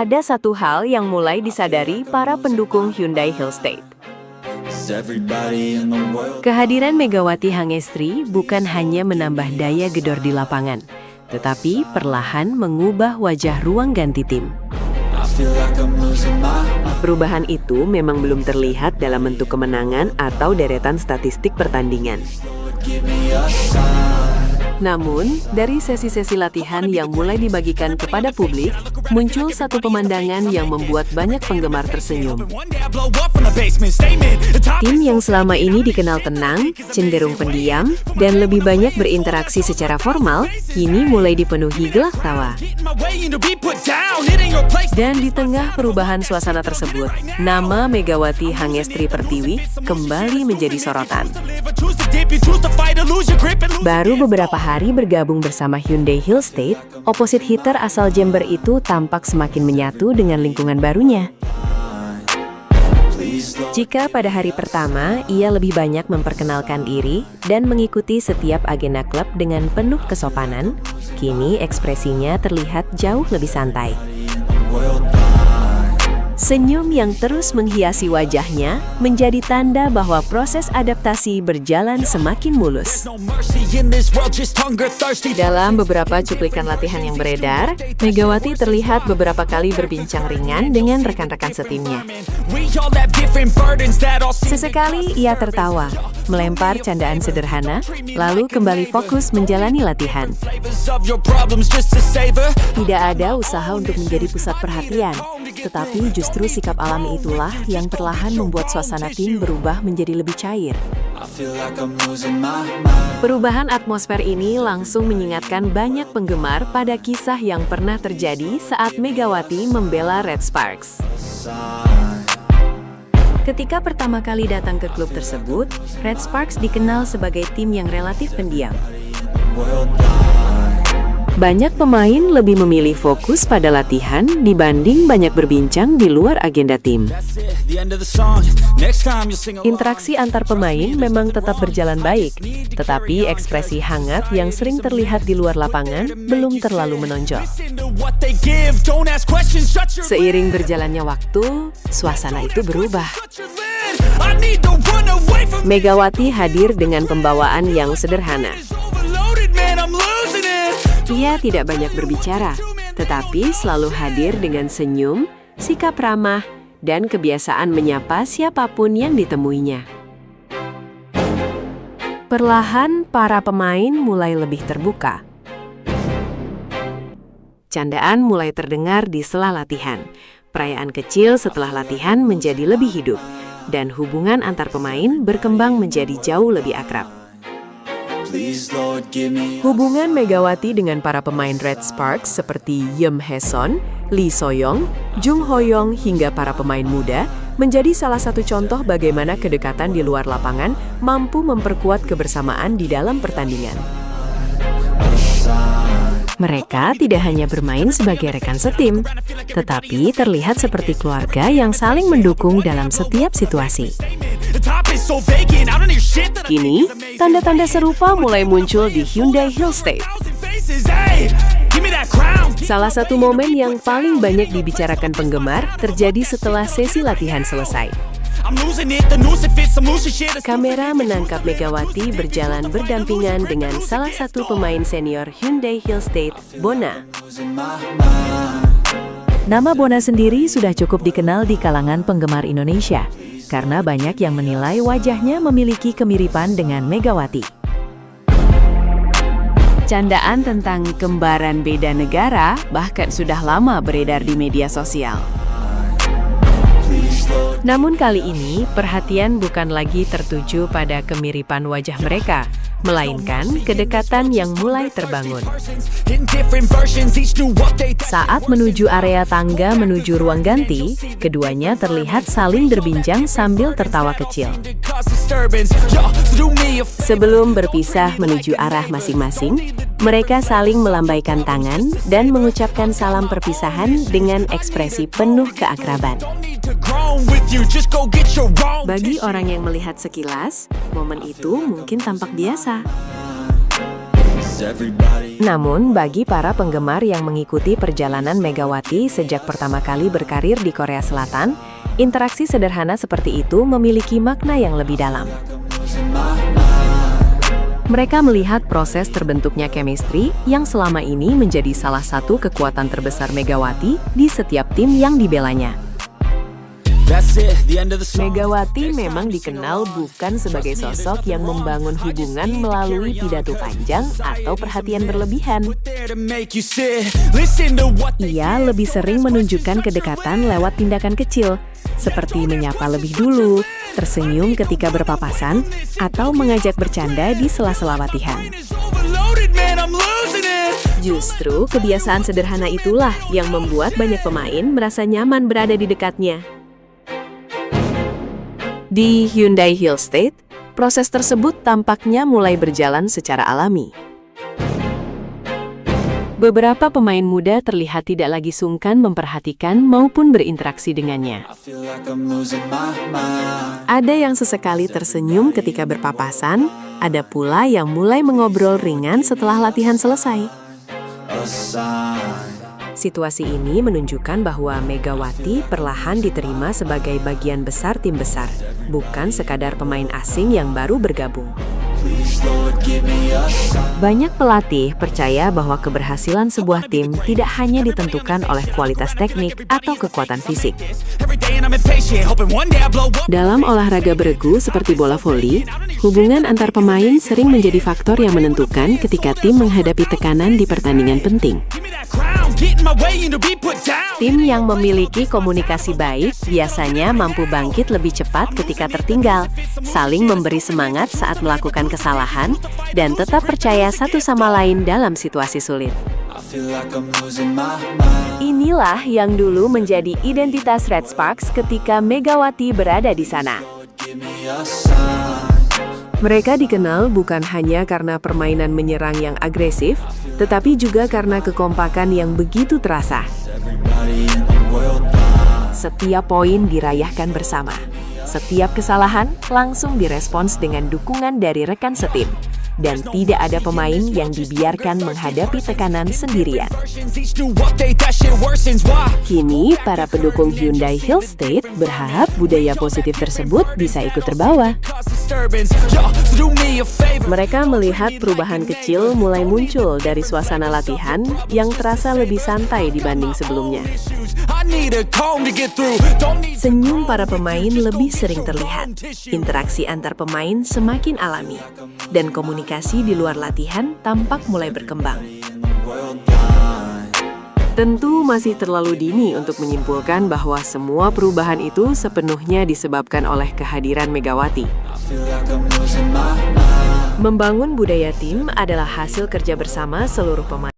ada satu hal yang mulai disadari para pendukung Hyundai Hillstate. Kehadiran Megawati Hangestri bukan hanya menambah daya gedor di lapangan, tetapi perlahan mengubah wajah ruang ganti tim. Perubahan itu memang belum terlihat dalam bentuk kemenangan atau deretan statistik pertandingan. Namun, dari sesi-sesi latihan yang mulai dibagikan kepada publik, muncul satu pemandangan yang membuat banyak penggemar tersenyum. Tim yang selama ini dikenal tenang, cenderung pendiam, dan lebih banyak berinteraksi secara formal, kini mulai dipenuhi gelak tawa. Dan di tengah perubahan suasana tersebut, nama Megawati Hangestri Pertiwi kembali menjadi sorotan. Baru beberapa hari bergabung bersama Hyundai Hillstate, opposite hitter asal Jember itu tampak semakin menyatu dengan lingkungan barunya. Jika pada hari pertama, ia lebih banyak memperkenalkan diri dan mengikuti setiap agenda klub dengan penuh kesopanan, kini ekspresinya terlihat jauh lebih santai. Senyum yang terus menghiasi wajahnya menjadi tanda bahwa proses adaptasi berjalan semakin mulus. Dalam beberapa cuplikan latihan yang beredar, Megawati terlihat beberapa kali berbincang ringan dengan rekan-rekan setimnya. Sesekali ia tertawa, melempar candaan sederhana, lalu kembali fokus menjalani latihan. Tidak ada usaha untuk menjadi pusat perhatian, tetapi justru sikap alami itulah yang perlahan membuat suasana tim berubah menjadi lebih cair. Perubahan atmosfer ini langsung mengingatkan banyak penggemar pada kisah yang pernah terjadi saat Megawati membela Red Sparks. Ketika pertama kali datang ke klub tersebut, Red Sparks dikenal sebagai tim yang relatif pendiam. Banyak pemain lebih memilih fokus pada latihan dibanding banyak berbincang di luar agenda tim. Interaksi antar pemain memang tetap berjalan baik, tetapi ekspresi hangat yang sering terlihat di luar lapangan belum terlalu menonjol. Seiring berjalannya waktu, suasana itu berubah. Megawati hadir dengan pembawaan yang sederhana. Ia tidak banyak berbicara, tetapi selalu hadir dengan senyum, sikap ramah, dan kebiasaan menyapa siapapun yang ditemuinya. Perlahan, para pemain mulai lebih terbuka. Candaan mulai terdengar di sela latihan. Perayaan kecil setelah latihan menjadi lebih hidup, dan hubungan antar pemain berkembang menjadi jauh lebih akrab. Hubungan Megawati dengan para pemain Red Sparks seperti Yeom Hae-son, Lee So-young, Jung Ho-young hingga para pemain muda menjadi salah satu contoh bagaimana kedekatan di luar lapangan mampu memperkuat kebersamaan di dalam pertandingan. Mereka tidak hanya bermain sebagai rekan setim, tetapi terlihat seperti keluarga yang saling mendukung dalam setiap situasi. Kini, tanda-tanda serupa mulai muncul di Hyundai Hillstate. Salah satu momen yang paling banyak dibicarakan penggemar terjadi setelah sesi latihan selesai. Kamera menangkap Megawati berjalan berdampingan dengan salah satu pemain senior Hyundai Hillstate, Bona. Nama Bona sendiri sudah cukup dikenal di kalangan penggemar Indonesia, karena banyak yang menilai wajahnya memiliki kemiripan dengan Megawati. Candaan tentang kembaran beda negara bahkan sudah lama beredar di media sosial. Namun kali ini, perhatian bukan lagi tertuju pada kemiripan wajah mereka, melainkan kedekatan yang mulai terbangun. Saat menuju area tangga menuju ruang ganti, keduanya terlihat saling berbincang sambil tertawa kecil. Sebelum berpisah menuju arah masing-masing, mereka saling melambaikan tangan dan mengucapkan salam perpisahan dengan ekspresi penuh keakraban. Bagi orang yang melihat sekilas, momen itu mungkin tampak biasa. Namun, bagi para penggemar yang mengikuti perjalanan Megawati sejak pertama kali berkarir di Korea Selatan, interaksi sederhana seperti itu memiliki makna yang lebih dalam. Mereka melihat proses terbentuknya chemistry yang selama ini menjadi salah satu kekuatan terbesar Megawati di setiap tim yang dibelanya. Megawati memang dikenal bukan sebagai sosok yang membangun hubungan melalui pidato panjang atau perhatian berlebihan. Ia lebih sering menunjukkan kedekatan lewat tindakan kecil, seperti menyapa lebih dulu, tersenyum ketika berpapasan, atau mengajak bercanda di sela-sela latihan. Justru kebiasaan sederhana itulah yang membuat banyak pemain merasa nyaman berada di dekatnya. Di Hyundai Hill State, proses tersebut tampaknya mulai berjalan secara alami. Beberapa pemain muda terlihat tidak lagi sungkan memperhatikan maupun berinteraksi dengannya. Ada yang sesekali tersenyum ketika berpapasan, ada pula yang mulai mengobrol ringan setelah latihan selesai. Situasi ini menunjukkan bahwa Megawati perlahan diterima sebagai bagian besar tim besar, bukan sekadar pemain asing yang baru bergabung. Banyak pelatih percaya bahwa keberhasilan sebuah tim tidak hanya ditentukan oleh kualitas teknik atau kekuatan fisik. Dalam olahraga beregu seperti bola voli, hubungan antar pemain sering menjadi faktor yang menentukan ketika tim menghadapi tekanan di pertandingan penting. Tim yang memiliki komunikasi baik biasanya mampu bangkit lebih cepat ketika tertinggal, saling memberi semangat saat melakukan kesalahan, dan tetap percaya satu sama lain dalam situasi sulit. Inilah yang dulu menjadi identitas Red Sparks ketika Megawati berada di sana. Mereka dikenal bukan hanya karena permainan menyerang yang agresif, tetapi juga karena kekompakan yang begitu terasa. Setiap poin dirayahkan bersama. Setiap kesalahan langsung direspons dengan dukungan dari rekan setim. Dan tidak ada pemain yang dibiarkan menghadapi tekanan sendirian. Kini, para pendukung Hyundai Hill State berharap budaya positif tersebut bisa ikut terbawa. Mereka melihat perubahan kecil mulai muncul dari suasana latihan yang terasa lebih santai dibanding sebelumnya. Senyum para pemain lebih sering terlihat, interaksi antar pemain semakin alami, dan komunikasi di luar latihan tampak mulai berkembang. Tentu masih terlalu dini untuk menyimpulkan bahwa semua perubahan itu sepenuhnya disebabkan oleh kehadiran Megawati. Membangun budaya tim adalah hasil kerja bersama seluruh pemain.